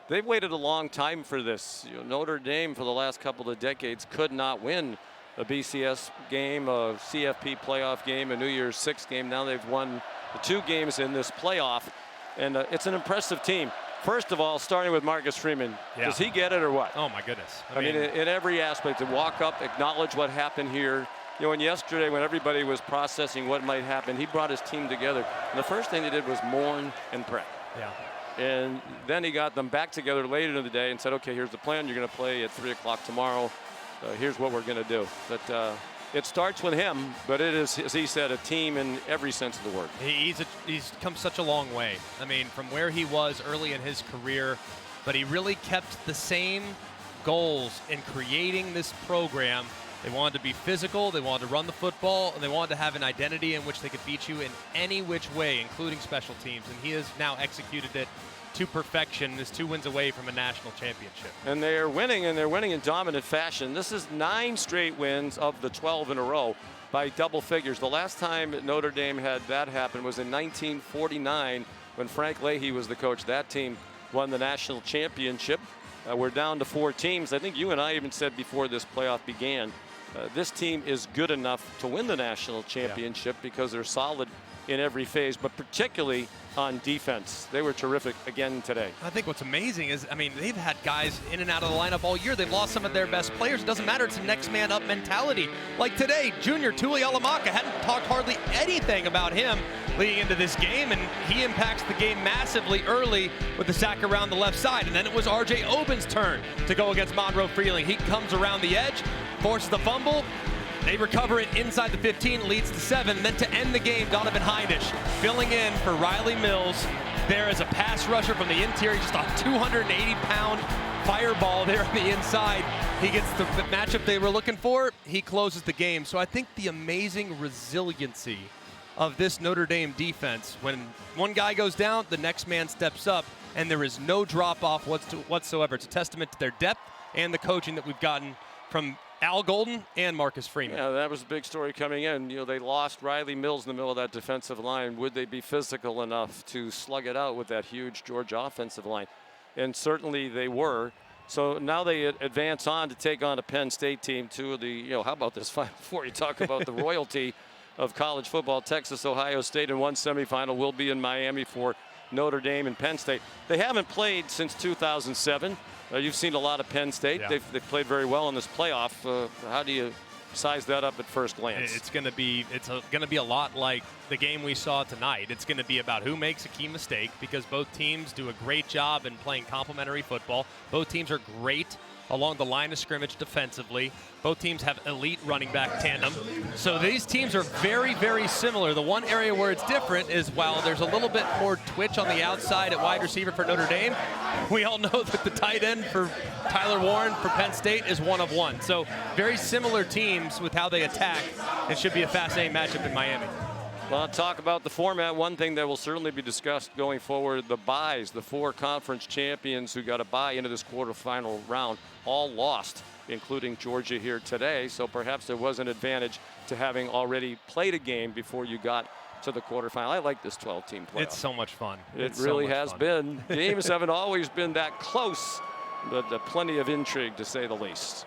they've waited a long time for this. Notre Dame for the last couple of decades could not win a BCS game, a CFP playoff game, a New Year's Six game. Now they've won the 2 games in this playoff, and it's an impressive team. First of all, starting with Marcus Freeman. Yeah. Does he get it or what? Oh, my goodness. I mean, in every aspect, to walk up, acknowledge what happened here. And yesterday when everybody was processing what might happen, he brought his team together. And the first thing he did was mourn and pray. Yeah. And then he got them back together later in the day and said, okay, here's the plan. You're going to play at 3 o'clock tomorrow. Here's what we're going to do. But it starts with him, but it is, as he said, a team in every sense of the word. He's come such a long way. I mean, from where he was early in his career, but he really kept the same goals in creating this program. They wanted to be physical, they wanted to run the football, and they wanted to have an identity in which they could beat you in any which way, including special teams. And he has now executed it to perfection. Is 2 wins away from a national championship. And they're winning, and they're winning in dominant fashion. This is 9 straight wins of the 12 in a row by double figures. The last time Notre Dame had that happen was in 1949 when Frank Leahy was the coach. That team won the national championship. We're down to 4 teams. I think you and I even said before this playoff began, this team is good enough to win the national championship because they're solid in every phase, but particularly on defense. They were terrific again today. I think what's amazing is, I mean, they've had guys in and out of the lineup all year. They've lost some of their best players. It doesn't matter. It's a next man up mentality. Like today, junior Tuli Alamaka hadn't talked hardly anything about him leading into this game, and he impacts the game massively early with the sack around the left side. And then it was R.J. Oben's turn to go against Monroe Freeling. He comes around the edge, forces the fumble. They recover it inside the 15, leads to 7. Then to end the game, Donovan Heinisch filling in for Riley Mills. There is a pass rusher from the interior, just a 280-pound fireball there on the inside. He gets the matchup they were looking for. He closes the game. So I think the amazing resiliency of this Notre Dame defense, when one guy goes down, the next man steps up, and there is no drop-off whatsoever. It's a testament to their depth and the coaching that we've gotten from Al Golden and Marcus Freeman. Yeah, that was a big story coming in. They lost Riley Mills in the middle of that defensive line. Would they be physical enough to slug it out with that huge Georgia offensive line? And certainly they were. So now they advance on to take on a Penn State team. 2 of the, how about this Final Four? You talk about the royalty of college football. Texas, Ohio State in one semifinal will be in Miami for Notre Dame and Penn State. They haven't played since 2007. You've seen a lot of Penn State. Yeah. They've played very well in this playoff. How do you size that up at first glance? It's going to be a lot like the game we saw tonight. It's going to be about who makes a key mistake, because both teams do a great job in playing complementary football. Both teams are great along the line of scrimmage defensively. Both teams have elite running back tandem. So these teams are very, very similar. The one area where it's different is while there's a little bit more twitch on the outside at wide receiver for Notre Dame, we all know that the tight end for Tyler Warren for Penn State is one of one. So very similar teams with how they attack. It should be a fascinating matchup in Miami. Well, talk about the format. One thing that will certainly be discussed going forward, the byes, the 4 conference champions who got a bye into this quarterfinal round, all lost, including Georgia here today. So perhaps there was an advantage to having already played a game before you got to the quarterfinal. I like this 12-team playoff. It's so much fun. It really has been. Games haven't always been that close, but plenty of intrigue, to say the least.